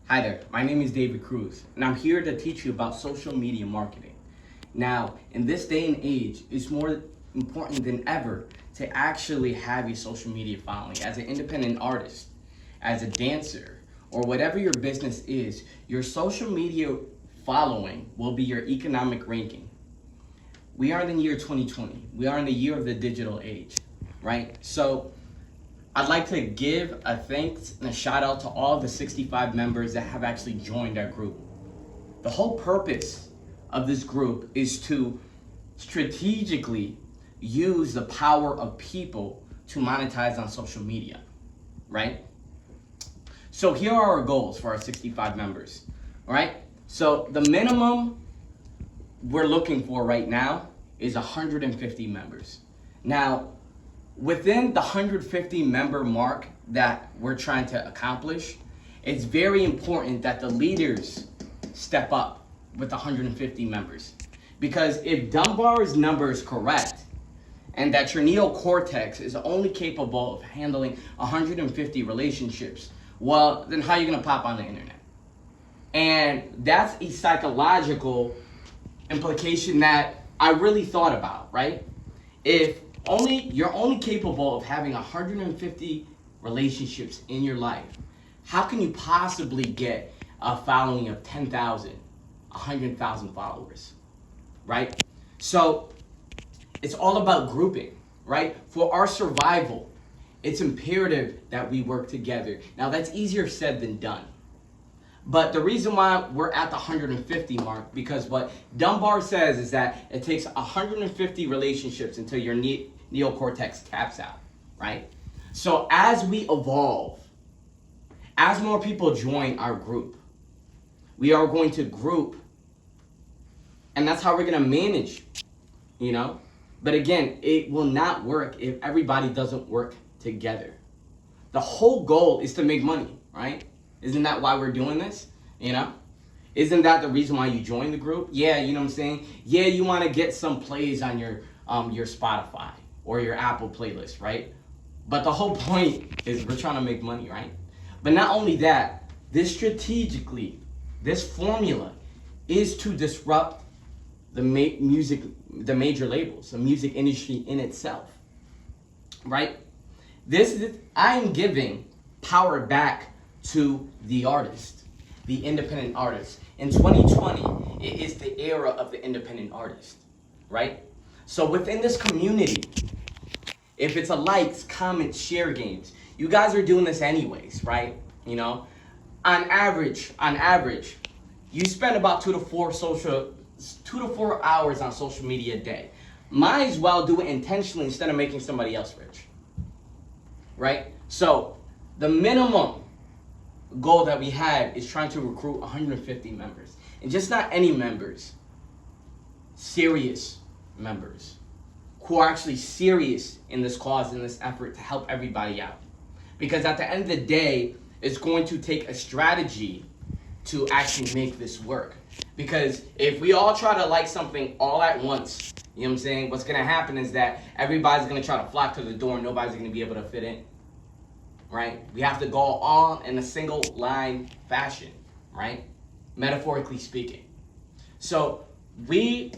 Hi there, my name is David Cruz, and I'm here to teach you about social media marketing. Now, in this day and age, it's more important than ever to actually have a social media following. As an independent artist, as a dancer, or whatever your business is, your social media following will be your economic ranking. We are in the year 2020. We are in the year of the digital age, right? So I'd like to give a thanks and a shout out to all the 65 members that have actually joined our group. The whole purpose of this group is to strategically use the power of people to monetize on social media, right? So here are our goals for our 65 members, all right? So the minimum we're looking for right now is 150 members. Now, within the 150 member mark that we're trying to accomplish, it's very important that the leaders step up with 150 members. Because if Dunbar's number is correct, and that your neocortex is only capable of handling 150 relationships, well, then how are you gonna pop on the internet? And that's a psychological implication that I really thought about, right? If you're only capable of having 150 relationships in your life, how can you possibly get a following of 10,000, 100,000 followers, right? So it's all about grouping, right? For our survival, it's imperative that we work together. Now that's easier said than done. But the reason why we're at the 150 mark, because what Dunbar says is that it takes 150 relationships until your neocortex taps out, right? So as we evolve, as more people join our group, we are going to group, and that's how we're going to manage, you know? But again, it will not work if everybody doesn't work together. The whole goal is to make money, right? Isn't that why we're doing this? You know? Isn't that the reason why you joined the group? Yeah, you know what I'm saying? Yeah, you want to get some plays on your Spotify or your Apple playlist, right? But the whole point is we're trying to make money, right? But not only that, this formula is to disrupt the major labels, the music industry in itself, right? I am giving power back to the artist, the independent artist. In 2020, it is the era of the independent artist, right? So within this community, if it's a likes, comments, share games, you guys are doing this anyways, right? You know, on average, you spend about 2 to 4 hours on social media a day. Might as well do it intentionally instead of making somebody else rich, right? So the minimum goal that we have is trying to recruit 150 members, and just not any members, serious members who are actually serious in this cause, in this effort to help everybody out. Because at the end of the day, it's going to take a strategy to actually make this work. Because if we all try to like something all at once, you know what I'm saying, what's going to happen is that everybody's going to try to flock to the door and nobody's going to be able to fit in, right? We have to go all in a single line fashion, right? Metaphorically speaking. So we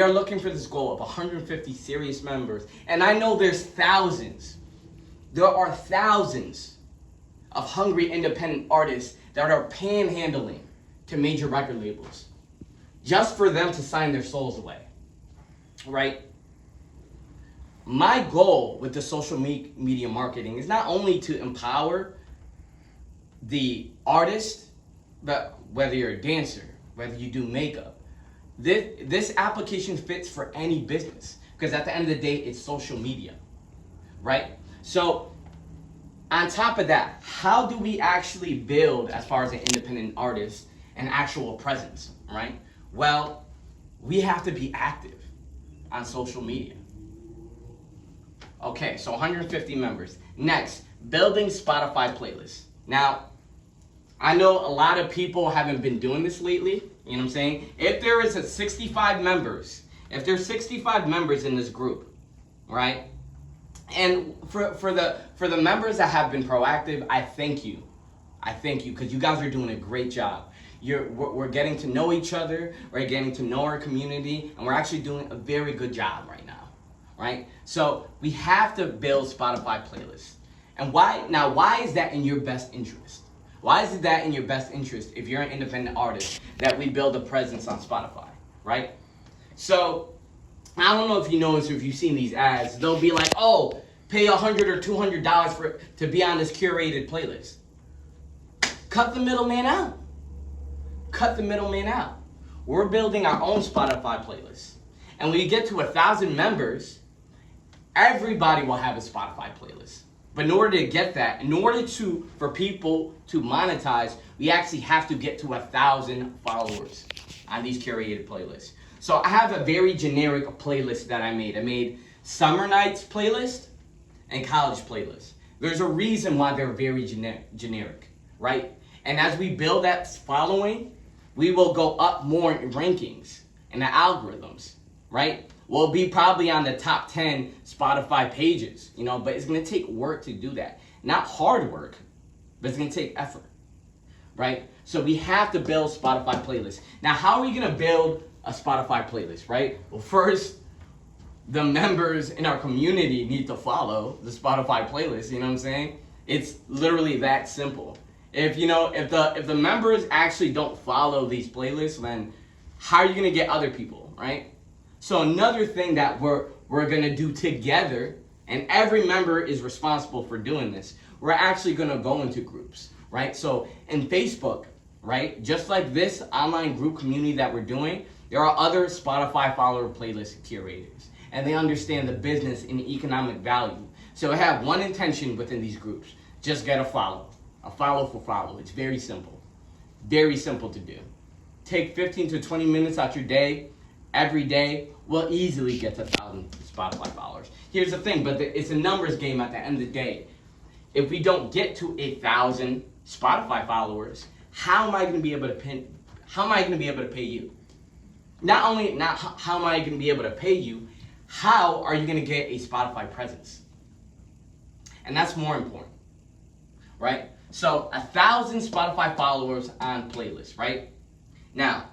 are looking for this goal of 150 serious members. And I know there are thousands of hungry independent artists that are panhandling to major record labels just for them to sign their souls away, right? My goal with the social media marketing is not only to empower the artist, but whether you're a dancer, whether you do makeup, this application fits for any business, because at the end of the day, it's social media, right? So on top of that, how do we actually build, as far as an independent artist, an actual presence, right? Well, we have to be active on social media. Okay, so 150 members. Next, building Spotify playlists. Now, I know a lot of people haven't been doing this lately, you know what I'm saying? If there's 65 members in this group, right? And for the members that have been proactive, I thank you. I thank you because you guys are doing a great job. We're getting to know each other, we're getting to know our community, and we're actually doing a very good job right now, right? So we have to build Spotify playlists. And why is that in your best interest? Why is that in your best interest if you're an independent artist that we build a presence on Spotify, right? So I don't know if you noticed or if you've seen these ads. They'll be like, oh, pay $100 or $200 to be on this curated playlist. Cut the middleman out. Cut the middleman out. We're building our own Spotify playlist. And when you get to 1,000 members, everybody will have a Spotify playlist. But in order to get that, for people to monetize, we actually have to get to 1,000 followers on these curated playlists. So I have a very generic playlist that I made. I made Summer Nights playlist and College playlist. There's a reason why they're very generic, right? And as we build that following, we will go up more in rankings and the algorithms, right? We'll be probably on the top 10 Spotify pages, but it's gonna take work to do that. Not hard work, but it's gonna take effort, right? So we have to build Spotify playlists. Now, how are we gonna build a Spotify playlist, right? Well, first, the members in our community need to follow the Spotify playlist, you know what I'm saying? It's literally that simple. If the members actually don't follow these playlists, then how are you gonna get other people, right? So another thing that we're gonna do together, and every member is responsible for doing this, we're actually gonna go into groups, right? So in Facebook, right, just like this online group community that we're doing, there are other Spotify follower playlist curators, and they understand the business and economic value. So I have one intention within these groups: just get a follow for follow. It's very simple to do. Take 15 to 20 minutes out your day, every day. We'll easily get to 1,000 Spotify followers. Here's the thing, but it's a numbers game at the end of the day. If we don't get to 1,000 Spotify followers, how am I going to be able to pay you? Not how am I going to be able to pay you, how are you going to get a Spotify presence? And that's more important, right? So 1,000 Spotify followers on playlists, right? Now,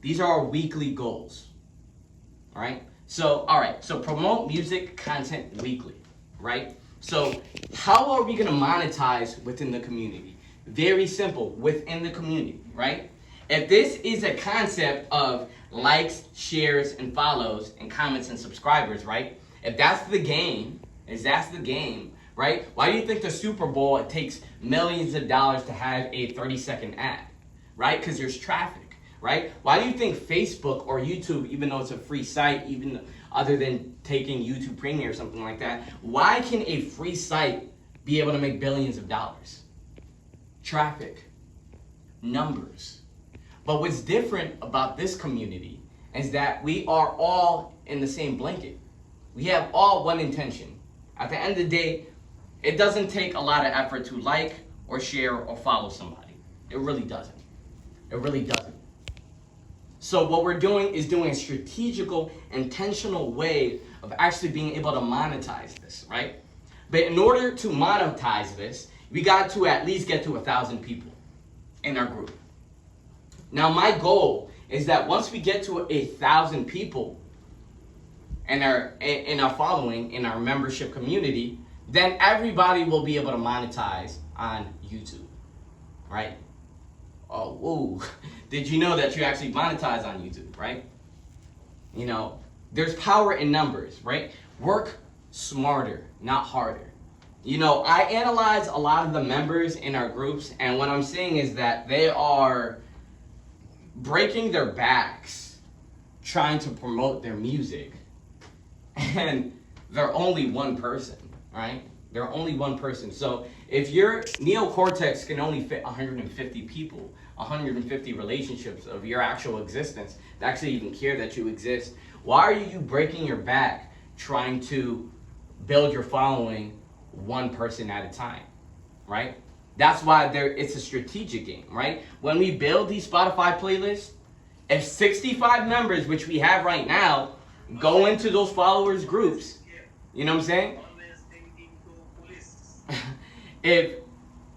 these are our weekly goals, all right? So promote music content weekly, right? So how are we going to monetize within the community? Very simple, within the community, right? If this is a concept of likes, shares, and follows, and comments and subscribers, right? If that's the game, right? Why do you think the Super Bowl, it takes millions of dollars to have a 30-second ad, right? Because there's traffic, right? Why do you think Facebook or YouTube, even though it's a free site, even other than taking YouTube Premium or something like that, why can a free site be able to make billions of dollars? Traffic, numbers. But what's different about this community is that we are all in the same blanket. We have all one intention. At the end of the day, it doesn't take a lot of effort to like or share or follow somebody. It really doesn't. It really doesn't. So what we're doing is doing a strategical, intentional way of actually being able to monetize this, right? But in order to monetize this, we got to at least get to 1,000 people in our group. Now, my goal is that once we get to 1,000 people in our following, in our membership community, then everybody will be able to monetize on YouTube, right? Oh, whoa. Did you know that you actually monetize on YouTube, right? There's power in numbers, right? Work smarter, not harder. I analyze a lot of the members in our groups, and what I'm seeing is that they are breaking their backs trying to promote their music, and they're only one person, right? They're only one person. So if your neocortex can only fit 150 people, 150 relationships of your actual existence that actually even care that you exist, why are you breaking your back trying to build your following one person at a time, right? That's why it's a strategic game, right? When we build these Spotify playlists, if 65 members, which we have right now, go into those followers you know what I'm saying? if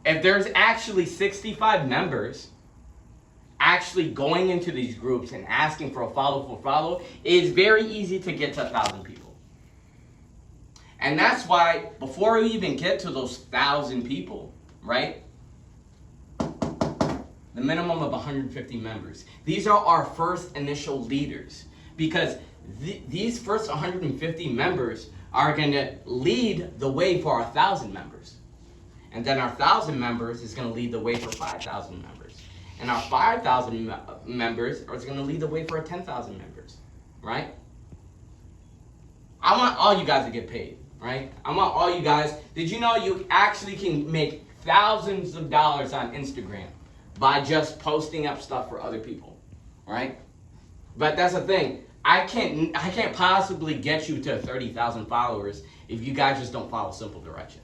if there's actually 65 members actually going into these groups and asking for a follow, it is very easy to get to 1,000 people. And that's why before we even get to those 1,000 people, right? The minimum of 150 members. These are our first initial leaders, because these first 150 members are going to lead the way for our 1,000 members. And then our 1,000 members is going to lead the way for 5,000 members. And our 5,000 members are going to lead the way for our 10,000 members, right? I want all you guys to get paid, right? I want all you guys. Did you know you actually can make thousands of dollars on Instagram by just posting up stuff for other people, right? But that's the thing. I can't possibly get you to 30,000 followers if you guys just don't follow simple directions.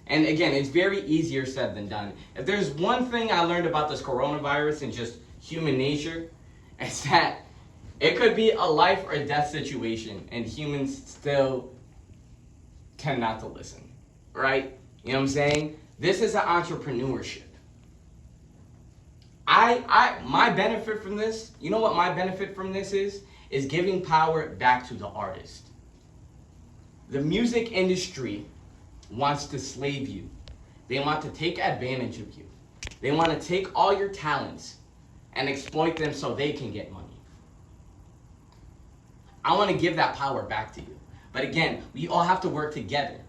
And again, it's very easier said than done. If there's one thing I learned about this coronavirus and just human nature, it's that it could be a life or death situation and humans still tend not to listen, right? You know what I'm saying? This is an entrepreneurship. My benefit from this, you know what my benefit from this is giving power back to the artist. The music industry wants to slave you. They want to take advantage of you. They want to take all your talents and exploit them so they can get money. I want to give that power back to you. But again, we all have to work together.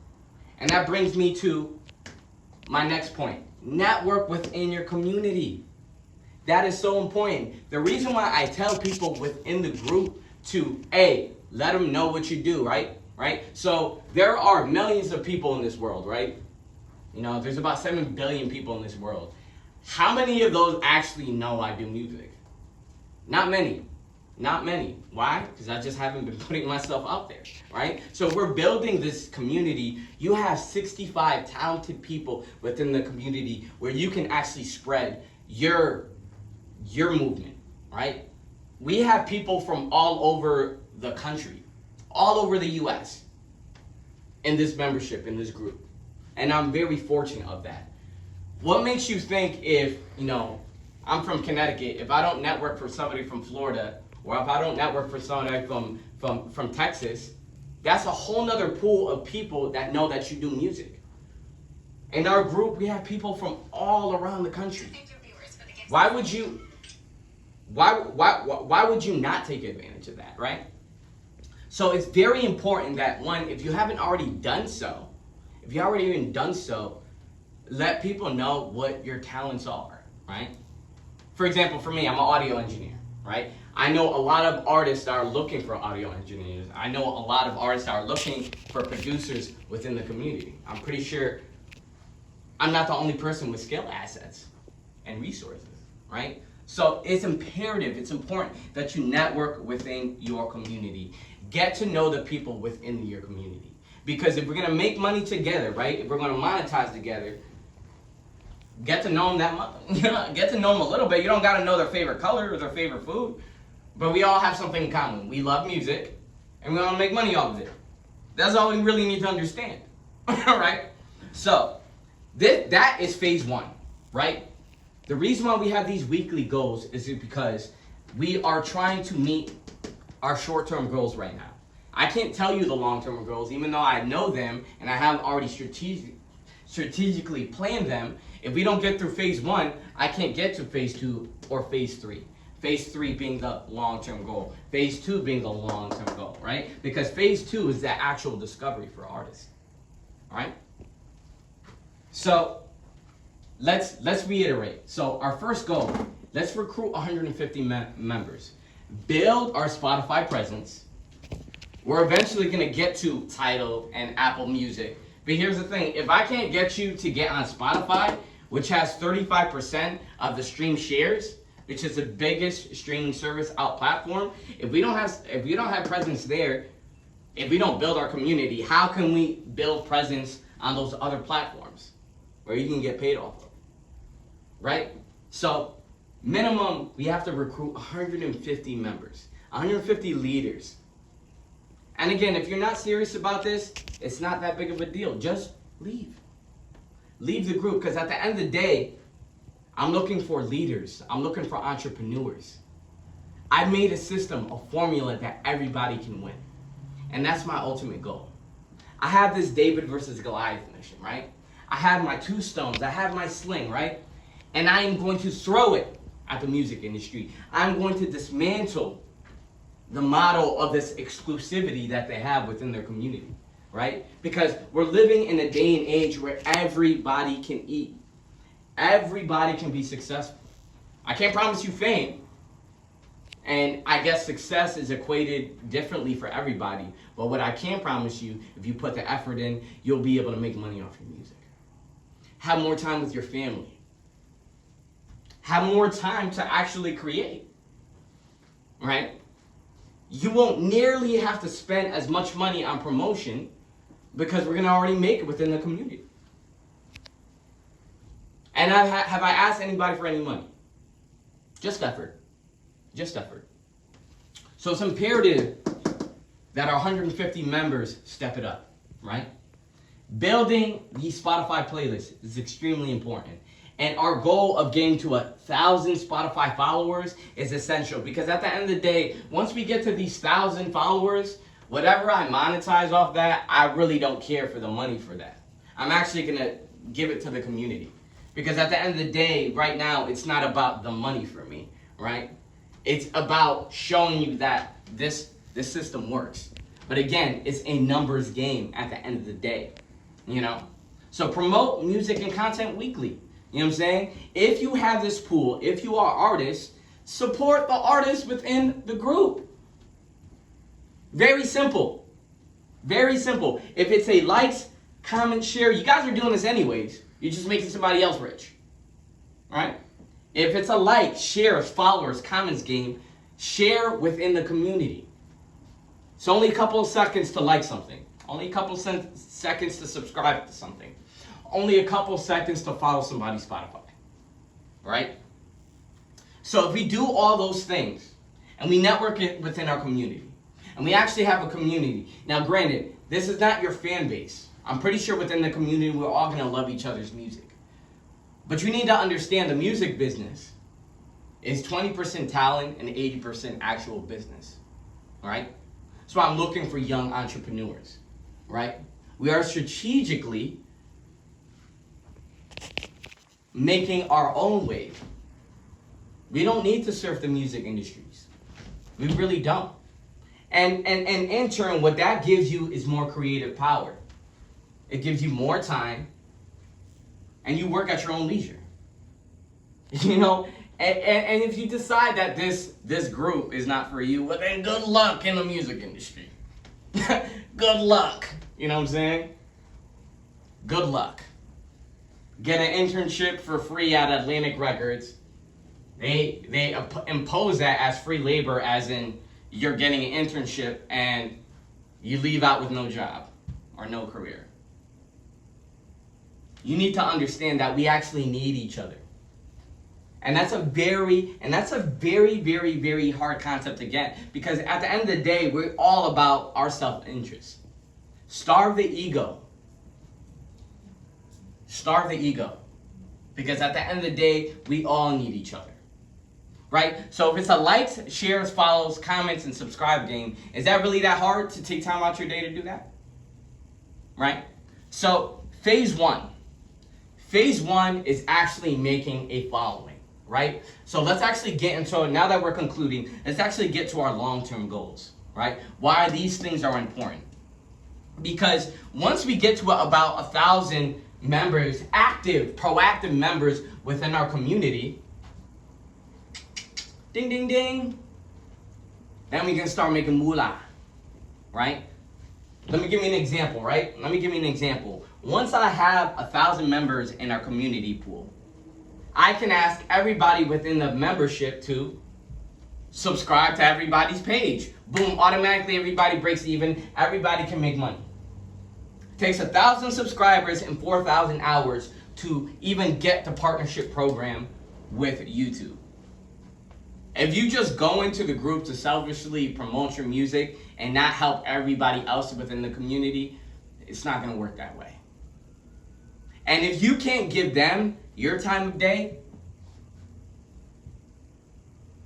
And that brings me to my next point. Network within your community. That is so important. The reason why I tell people within the group to, let them know what you do, right? So there are millions of people in this world, right? You know, there's about 7 billion people in this world. How many of those actually know I do music? Not many. Not many. Why? Because I just haven't been putting myself out there, right? So we're building this community. You have 65 talented people within the community where you can actually spread your movement, right? We have people from all over the country, all over the US in this membership, in this group. And I'm very fortunate of that. What makes you think if, I'm from Connecticut, if I don't network for somebody from Florida, or if I don't network for somebody from Texas, that's a whole nother pool of people that know that you do music. In our group, we have people from all around the country. Why would you not take advantage of that, right? So it's very important that, one, if you haven't already done so, let people know what your talents are, right? For example, for me, I'm an audio engineer, right? I know a lot of artists that are looking for audio engineers. I know a lot of artists that are looking for producers within the community. I'm pretty sure I'm not the only person with skill assets and resources, right? So it's imperative, it's important that you network within your community. Get to know the people within your community. Because if we're gonna make money together, right? If we're gonna monetize together, get to know them get to know them a little bit. You don't gotta know their favorite color or their favorite food, but we all have something in common. We love music, and we wanna make money off of it. That's all we really need to understand, all right? So, that is phase one, right? The reason why we have these weekly goals is because we are trying to meet our short-term goals right now. I can't tell you the long-term goals, even though I know them and I have already strategically planned them. If we don't get through phase one, I can't get to phase two or phase three. Phase three being the long-term goal. Phase two being the long-term goal, right? Because phase two is the actual discovery for artists, all right? So let's reiterate. So our first goal, let's recruit 150 members. Build our Spotify presence. We're eventually gonna get to Tidal and Apple Music. But here's the thing, if I can't get you to get on Spotify, which has 35% of the stream shares, which is the biggest streaming service out platform, if we don't have presence there, if we don't build our community, how can we build presence on those other platforms where you can get paid off of, right? So minimum, we have to recruit 150 members, 150 leaders. And again, if you're not serious about this, it's not that big of a deal. Just leave. Leave the group, because at the end of the day, I'm looking for leaders. I'm looking for entrepreneurs. I made a system, a formula that everybody can win. And that's my ultimate goal. I have this David versus Goliath mission, right? I have my 2 stones. I have my sling, right? And I am going to throw it at the music industry. I'm going to dismantle the model of this exclusivity that they have within their community, right? Because we're living in a day and age where everybody can eat. Everybody can be successful. I can't promise you fame. And I guess success is equated differently for everybody. But what I can promise you, if you put the effort in, you'll be able to make money off your music. Have more time with your family. Have more time to actually create. Right? You won't nearly have to spend as much money on promotion because we're going to already make it within the community. And have I asked anybody for any money? Just effort. Just effort. So it's imperative that our 150 members step it up, right? Building these Spotify playlists is extremely important. And our goal of getting to 1,000 Spotify followers is essential, because at the end of the day, once we get to these 1,000 followers, whatever I monetize off that, I really don't care for the money for that. I'm actually going to give it to the community. Because at the end of the day, right now, it's not about the money for me, right? It's about showing you that this system works. But again, it's a numbers game at the end of the day, you know? So promote music and content weekly. You know what I'm saying? If you have this pool, if you are artists, support the artists within the group. Very simple. Very simple. If it's a likes, comment, share, you guys are doing this anyways. You're just making somebody else rich. Right? If it's a like, shares, followers, comments game, share within the community. It's only a couple of seconds to like something. Only a couple of seconds to subscribe to something. Only a couple of seconds to follow somebody's Spotify. Right? So if we do all those things, and we network it within our community, and we actually have a community. Now granted, this is not your fan base. I'm pretty sure within the community we're all going to love each other's music. But you need to understand the music business is 20% talent and 80% actual business, right? So I'm looking for young entrepreneurs, right? We are strategically making our own wave. We don't need to surf the music industries. We really don't. And in turn, what that gives you is more creative power. It gives you more time. And you work at your own leisure. You know, and if you decide that this group is not for you, well then good luck in the music industry. Good luck. You know what I'm saying? Good luck. Get an internship for free at Atlantic Records. They impose that as free labor, as in you're getting an internship and you leave out with no job or no career. You need to understand that we actually need each other. And that's a very, very, very hard concept to get, because at the end of the day, we're all about our self-interest. Starve the ego. Starve the ego. Because at the end of the day, we all need each other. Right? So if it's a likes, shares, follows, comments, and subscribe game, is that really that hard to take time out your day to do that? Right? So phase 1. Phase 1 is actually making a following, right? So let's actually get into it. Now that we're concluding, let's actually get to our long-term goals, right? Why these things are important. Because once we get to about 1,000 members, active, proactive members within our community, ding, ding, ding, then we can start making moolah, right? Let me give you an example, right? Let me give you an example. Once I have 1,000 members in our community pool, I can ask everybody within the membership to subscribe to everybody's page. Boom, automatically everybody breaks even. Everybody can make money. It takes 1,000 subscribers and 4,000 hours to even get the partnership program with YouTube. If you just go into the group to selfishly promote your music and not help everybody else within the community, it's not going to work that way. And if you can't give them your time of day,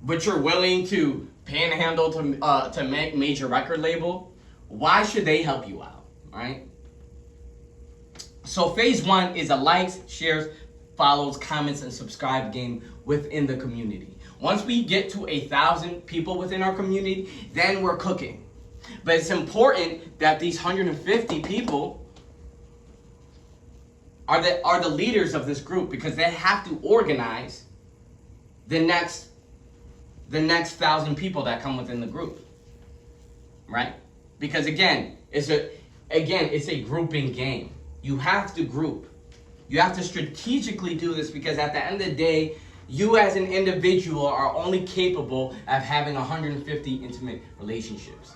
but you're willing to panhandle to make major record label, why should they help you out, right? So phase one is a likes, shares, follows, comments, and subscribe game within the community. Once we get to 1,000 people within our community, then we're cooking. But it's important that these 150 people are the leaders of this group, because they have to organize the next 1,000 people that come within the group, right? Because again, it's a grouping game. You have to group. You have to strategically do this, because at the end of the day, you as an individual are only capable of having 150 intimate relationships.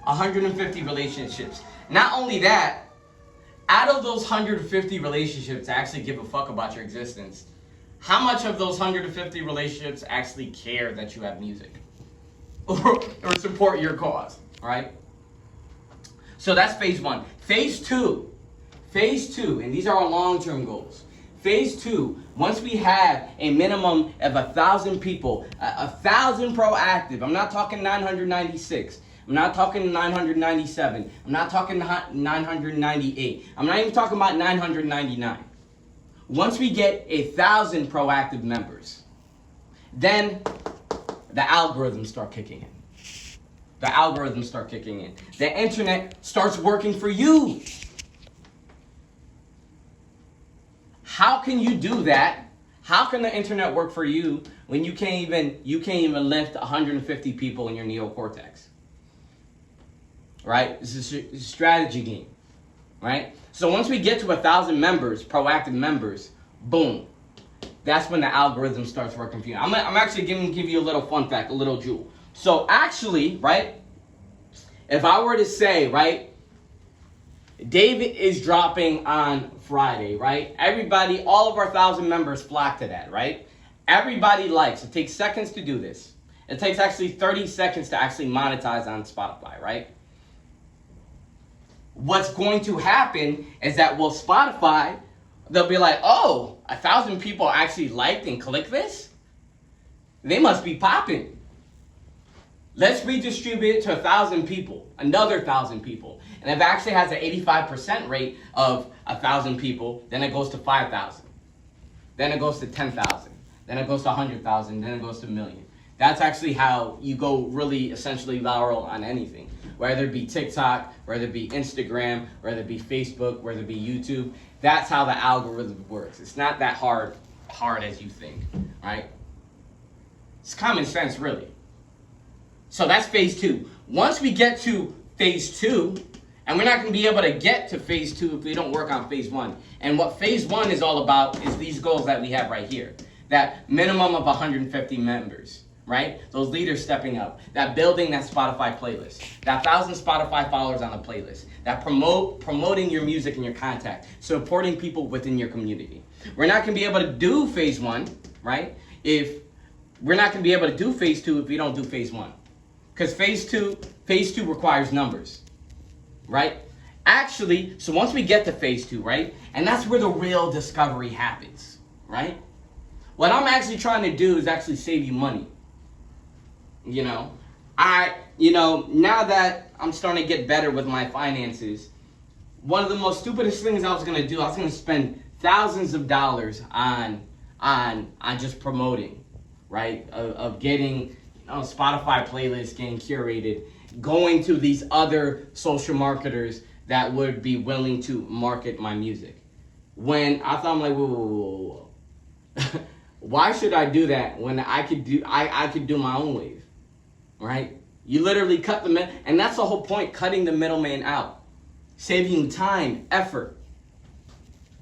150 relationships. Not only that, out of those 150 relationships that actually give a fuck about your existence, how much of those 150 relationships actually care that you have music or support your cause, right? So that's phase one. Phase two, and these are our long-term goals. Phase two, once we have a minimum of 1,000 people, 1,000 proactive, I'm not talking 996, I'm not talking 997, I'm not talking 998, I'm not even talking about 999. Once we get 1,000 proactive members, then the algorithms start kicking in. The algorithms start kicking in. The internet starts working for you. How can you do that? How can the internet work for you when you can't even lift 150 people in your neocortex? Right? This is a strategy game. Right? So once we get to 1,000 members, proactive members, boom. That's when the algorithm starts working for you. I'm actually going to give you a little fun fact, a little jewel. So actually, right, if I were to say, right, David is dropping on Friday, right? Everybody, all of our 1,000 members flock to that, right? Everybody likes. It takes seconds to do this. It takes actually 30 seconds to actually monetize on Spotify, right? What's going to happen is that, well, Spotify, they'll be like, oh, 1,000 people actually liked and clicked this? They must be popping. Let's redistribute it to 1,000 people, another 1,000 people. And if it actually has an 85% rate of 1,000 people, then it goes to 5,000. Then it goes to 10,000. Then it goes to 100,000. Then it goes to 1 million. That's actually how you go really essentially viral on anything. Whether it be TikTok, whether it be Instagram, whether it be Facebook, whether it be YouTube. That's how the algorithm works. It's not that hard as you think, right? It's common sense, really. So that's phase two. Once we get to phase two, and we're not going to be able to get to phase two if we don't work on phase one. And what phase one is all about is these goals that we have right here. That minimum of 150 members, right? Those leaders stepping up. That building that Spotify playlist. That 1,000 Spotify followers on the playlist. That promoting your music and your contact. Supporting people within your community. We're not going to be able to do phase one, right? We're not going to be able to do phase two if we don't do phase one. Because phase two requires numbers, right? Actually, so once we get to phase two, right? And that's where the real discovery happens, right? What I'm actually trying to do is actually save you money. Now that I'm starting to get better with my finances, one of the most stupidest things I was going to do, I was going to spend thousands of dollars on just promoting, right? Of getting Spotify playlists getting curated, going to these other social marketers that would be willing to market my music. When I thought, I'm like, whoa. Why should I do that when I could do my own wave, right? You literally cut the and that's the whole point, cutting the middleman out, saving time, effort,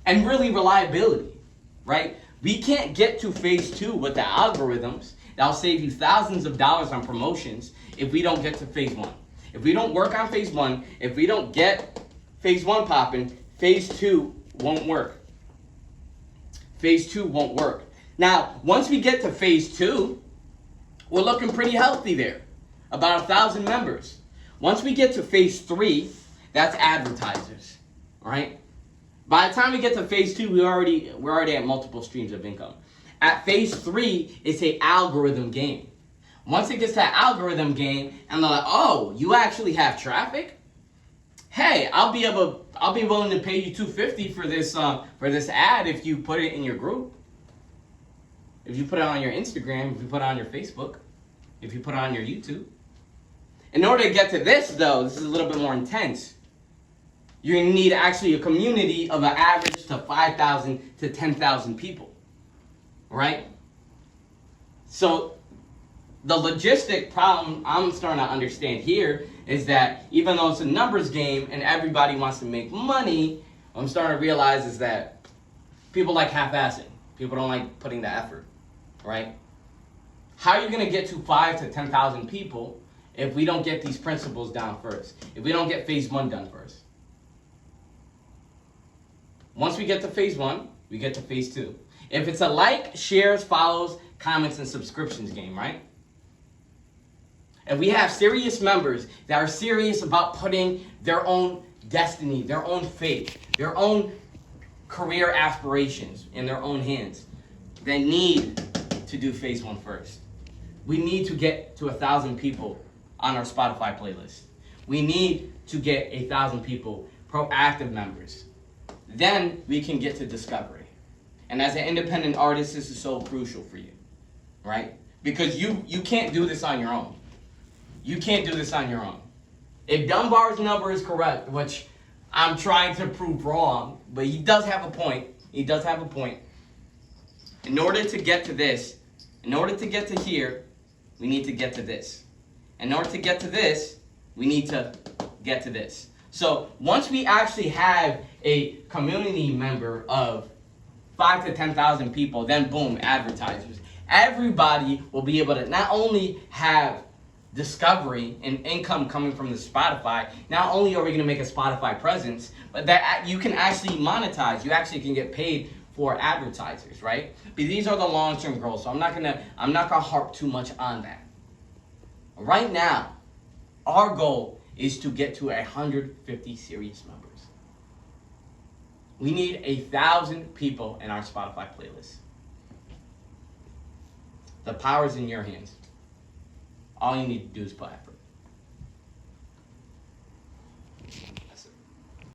and really reliability, right? We can't get to phase two with the algorithms that'll save you thousands of dollars on promotions if we don't get to phase one. If we don't work on phase one, if we don't get phase one popping, phase two won't work. Phase two won't work. Now, once we get to phase two, we're looking pretty healthy there. About 1,000 members. Once we get to phase three, that's advertisers, right? By the time we get to phase 2, we're already at multiple streams of income. At phase 3, it's a algorithm game. Once it gets to that algorithm game, and they're like, oh, you actually have traffic? Hey, I'll be willing to pay you $250 for this ad if you put it in your group. If you put it on your Instagram, if you put it on your Facebook, if you put it on your YouTube. In order to get to this, though, this is a little bit more intense. You're going to need actually a community of an average to 5,000 to 10,000 people, right? So the logistic problem I'm starting to understand here is that even though it's a numbers game and everybody wants to make money, I'm starting to realize is that people like half-assing. People don't like putting the effort, right? How are you going to get to 5,000 to 10,000 people if we don't get these principles down first? If we don't get phase 1 done first? Once we get to phase 1, we get to phase 2. If it's a like, shares, follows, comments, and subscriptions game, right? If we have serious members that are serious about putting their own destiny, their own fate, their own career aspirations in their own hands, they need to do phase 1 first. We need to get to 1,000 people on our Spotify playlist. We need to get 1,000 people, proactive members. Then we can get to discovery. And as an independent artist, this is so crucial for you, right? Because you can't do this on your own. You can't do this on your own. If Dunbar's number is correct, which I'm trying to prove wrong, but he does have a point. He does have a point. In order to get to this, in order to get to here, we need to get to this. In order to get to this, we need to get to this. So once we actually have a community member of 5,000 to 10,000 people, then boom, advertisers. Everybody will be able to not only have discovery and income coming from the Spotify. Not only are we going to make a Spotify presence, but that you can actually monetize. You actually can get paid for advertisers, right? But these are the long-term goals, so I'm not gonna harp too much on that. Right now, our goal is to get to 150 serious members. We need 1,000 people in our Spotify playlist. The power's in your hands. All you need to do is put effort.